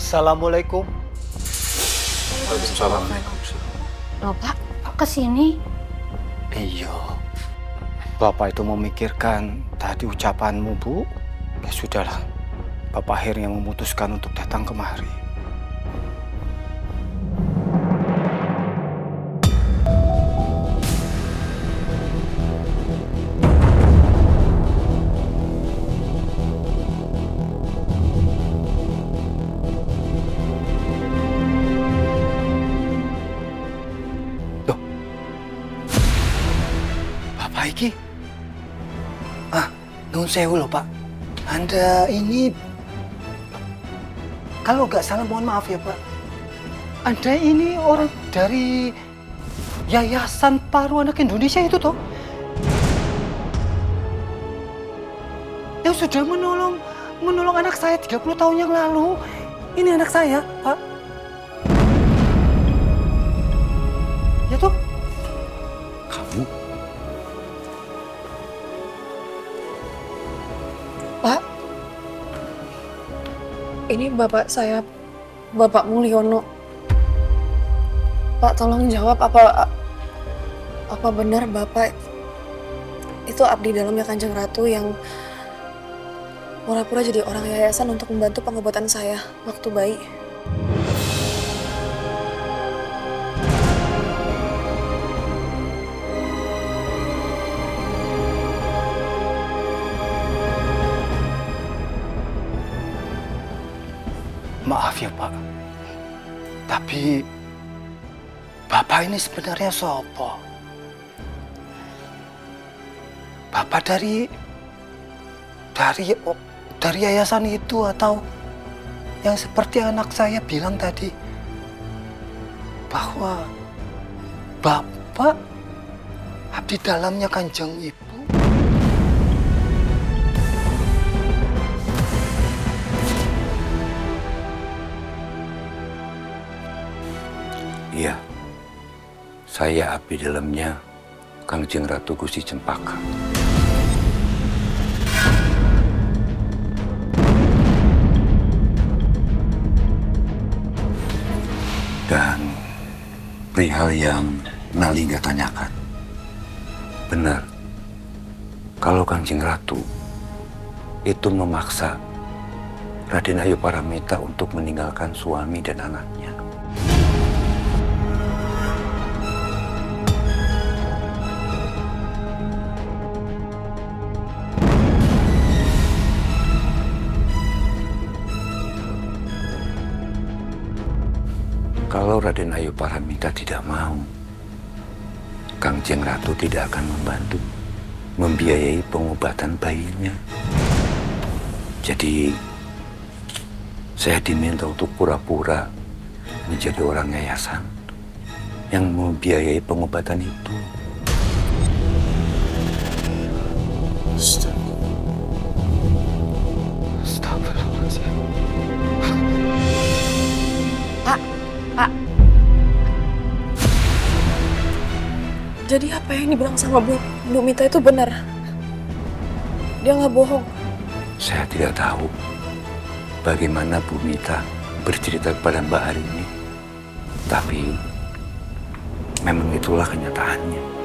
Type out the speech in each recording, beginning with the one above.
Assalamualaikum. Waalaikumsalam. Loh Pak, kok kesini? Iya. Bapak itu memikirkan tadi ucapanmu, Bu. Ya sudahlah. Bapak akhirnya memutuskan untuk datang kemari. Loh. Bapak iki? Nuhun sewu loh, Pak. Anda ini... Kalau nggak salah, mohon maaf ya, Pak. Anda ini orang dari Yayasan Paru Anak Indonesia itu, toh? Yang sudah menolong anak saya 30 tahun yang lalu. Ini anak saya, Pak. Ya, toh? Kamu? Pak, ini bapak saya, Bapak Mulyono. Pak, tolong jawab apa benar bapak itu abdi dalamnya Kanjeng Ratu yang pura-pura jadi orang yayasan untuk membantu pengobatan saya waktu bayi. Maaf ya, Pak. Tapi Bapak ini sebenarnya sopo? Bapak dari yayasan itu atau yang seperti anak saya bilang tadi bahwa Bapak abdi dalamnya Kanjeng Ibu? Iya. Saya abdi dalamnya Kangjeng Ratu Gusti Cempaka. Dan perihal yang Nalingga tanyakan. Benar. Kalau Kangjeng Ratu itu memaksa Raden Ayu Paramita untuk meninggalkan suami dan anaknya. Kalau Raden Ayu Paramita tidak mau, Kangjeng Ratu tidak akan membantu membiayai pengobatan bayinya. Jadi, saya diminta untuk pura-pura menjadi orang yayasan yang membiayai pengobatan itu. Astagfirullahaladzim. Pak. Jadi apa yang dibilang sama Bu Mita itu benar? Dia nggak bohong. Saya tidak tahu bagaimana Bu Mita bercerita kepada Mbak Arini. Tapi memang itulah kenyataannya.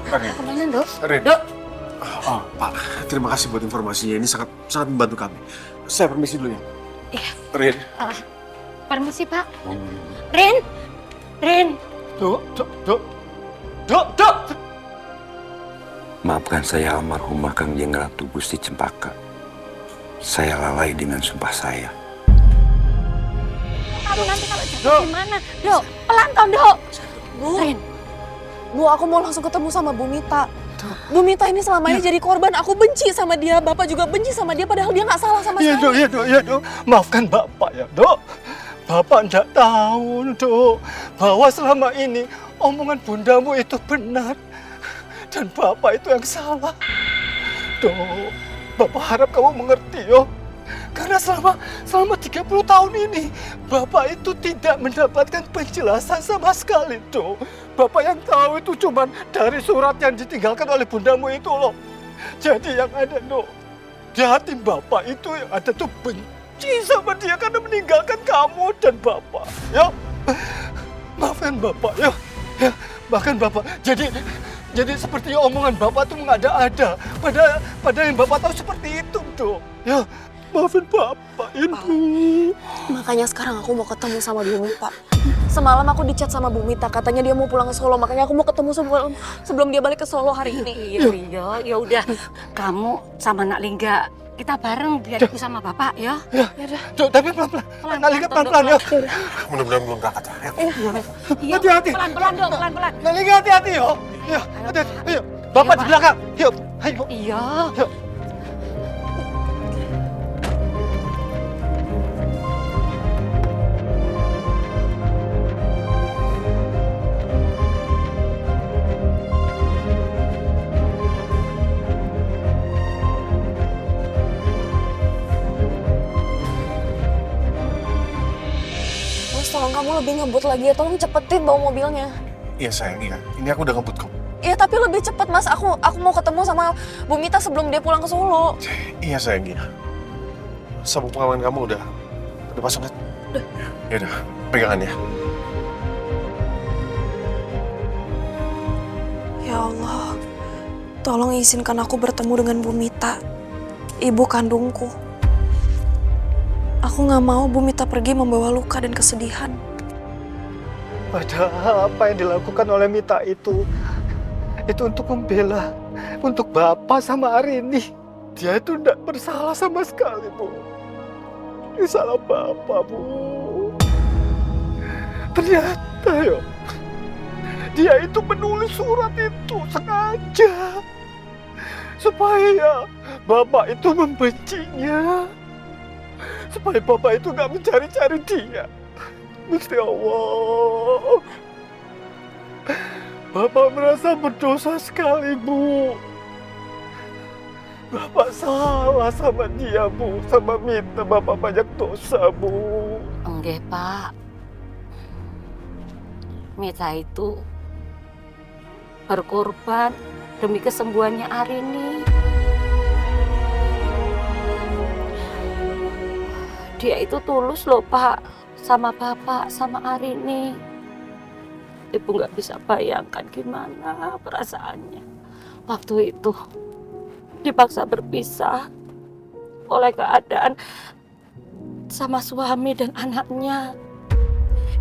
Kemana, Dok? Ren. Dok. Pak, terima kasih buat informasinya. Ini sangat membantu kami. Saya permisi dulu ya. Iya. Ren. Permisi, Pak. Rin. Dok. Maafkan saya almarhumah Kangjeng Ratu Gusti Cempaka. Saya lalai dengan sumpah saya. Kamu nanti kalau jatuh gimana? Dok, pelan toh, Dok. Rin. Bu, aku mau langsung ketemu sama Bu Mita. Bu Mita ini selama ini jadi korban. Aku benci sama dia. Bapak juga benci sama dia padahal dia nggak salah sama sekali. Iya, Dok. Maafkan Bapak ya, Dok. Bapak tidak tahu, Dok, bahwa selama ini omongan bundamu itu benar. Dan Bapak itu yang salah. Dok, Bapak harap kamu mengerti, yo. Karena selama 30 tahun ini, Bapak itu tidak mendapatkan penjelasan sama sekali, Dok. Bapak yang tahu itu cuma dari surat yang ditinggalkan oleh bundamu itu loh. Jadi yang ada, Dok, di hati Bapak itu yang ada tuh benci sama dia karena meninggalkan kamu dan Bapak. Ya, maafkan Bapak ya. Ya, bahkan Bapak jadi seperti omongan Bapak tuh mengada-ada. Padahal yang Bapak tahu seperti itu, Dok. Ya, maafin Bapak ini. Makanya sekarang aku mau ketemu sama Bumita. Semalam aku dicat sama Bumita, katanya dia mau pulang ke Solo. Makanya aku mau ketemu sebelum dia balik ke Solo hari ini. Iya, ya udah. Kamu sama Nak Lingga, kita bareng biar aku sama Bapak ya. Ya, Dok, tapi pelan-pelan. Nalika pelan-pelan ya. Mudah-mudahan belum berangkat ya. Iya, Hati-hati. pelan-pelan dong, pelan-pelan. Nalika hati-hati yo. Ya, hati-hati. Ayo, Bapak di belakang. Yuk, ayo. Iya. Yuk. Mas, tolong kamu lebih ngebut lagi ya, tolong cepetin bawa mobilnya. Iya sayang, iya. Ini aku udah ngebut kok. Iya, tapi lebih cepet Mas, aku mau ketemu sama Bumita sebelum dia pulang ke Solo. Iya sayang, iya. Sabuk pengaman kamu udah pasang kan? Udah. Ya udah, pegangan ya. Ya Allah, tolong izinkan aku bertemu dengan Bumita, ibu kandungku. Aku gak mau Bumita pergi membawa luka dan kesedihan. Padahal apa yang dilakukan oleh Mita itu untuk membela, untuk Bapak sama Arini. Dia itu tidak bersalah sama sekali, Bu. Ini salah Bapak, Bu. Ternyata ya, dia itu menulis surat itu sengaja supaya Bapak itu membencinya, supaya Bapak itu nggak mencari-cari dia. Gusti Allah, Bapak merasa berdosa sekali, Bu. Bapak salah sama dia, Bu. Sama Mita, Bapak banyak dosa, Bu. Enggak, Pak. Mita itu berkorban demi kesembuhannya Arini. Dia itu tulus loh, Pak. Sama Bapak, sama Arini. Ibu nggak bisa bayangkan gimana perasaannya. Waktu itu dipaksa berpisah oleh keadaan sama suami dan anaknya.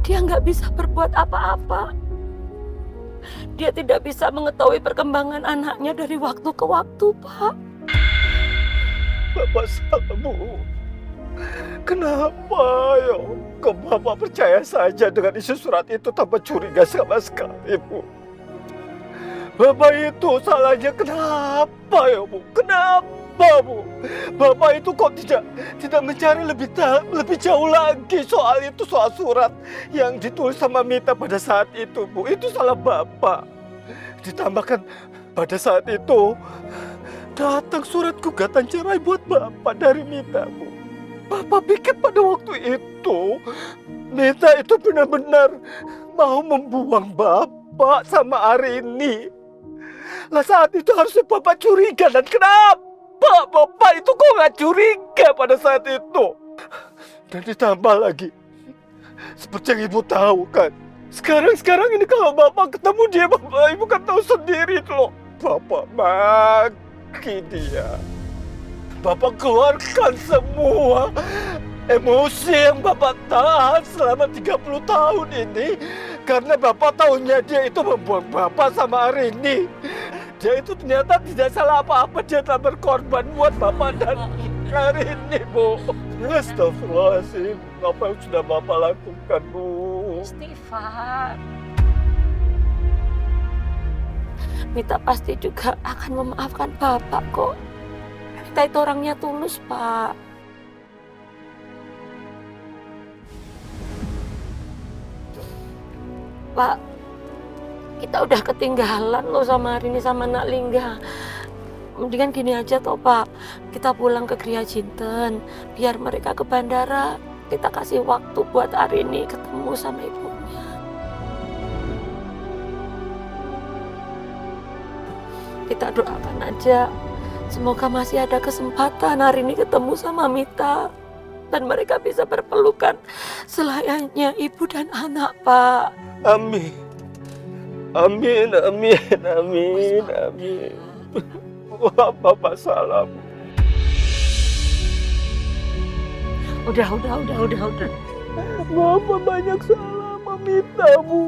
Dia nggak bisa berbuat apa-apa. Dia tidak bisa mengetahui perkembangan anaknya dari waktu ke waktu, Pak. Bapak salah, Bu. Kenapa ya? Kok Bapak percaya saja dengan isi surat itu tanpa curiga sama sekali, Bu? Bapak itu salahnya kenapa ya, Bu? Kenapa, Bu? Bapak itu kok tidak mencari lebih jauh lagi soal itu, soal surat yang ditulis sama Mita pada saat itu, Bu. Itu salah Bapak. Ditambahkan pada saat itu datang surat gugatan cerai buat Bapak dari Mita, Bu. Bapak pikir pada waktu itu Mita itu benar-benar mau membuang Bapak sama Arini. Lah saat itu harusnya Bapak curiga, dan kenapa Bapak itu kok nggak curiga pada saat itu? Dan ditambah lagi, seperti yang Ibu tahu kan, sekarang ini kalau Bapak ketemu dia, Bapak Ibu kan tahu sendiri loh, Bapak maki dia. Bapak keluarkan semua emosi yang Bapak tahan selama 30 tahun ini karena Bapak tahunya dia itu membuang Bapak sama Arini. Dia itu ternyata tidak salah apa-apa, dia telah berkorban buat Bapak dan Arini, Bu. Astagfirullahaladzim, apa yang sudah Bapak lakukan, Bu? Istighfar. Mita pasti juga akan memaafkan Bapak kok. Mita itu orangnya tulus, Pak. Pak, kita udah ketinggalan loh sama Arini sama Nak Lingga. Mendingan gini aja toh Pak, kita pulang ke Gria Jinten, biar mereka ke bandara. Kita kasih waktu buat Arini ketemu sama ibunya. Kita doakan aja, semoga masih ada kesempatan Arini ketemu sama Mita. Dan mereka bisa berpelukan selayaknya ibu dan anak, Pak. Amin. Amin, amin, amin, amin. Wah, Bapak salah, Bu. Udah. Bapak banyak salah meminta, Bu.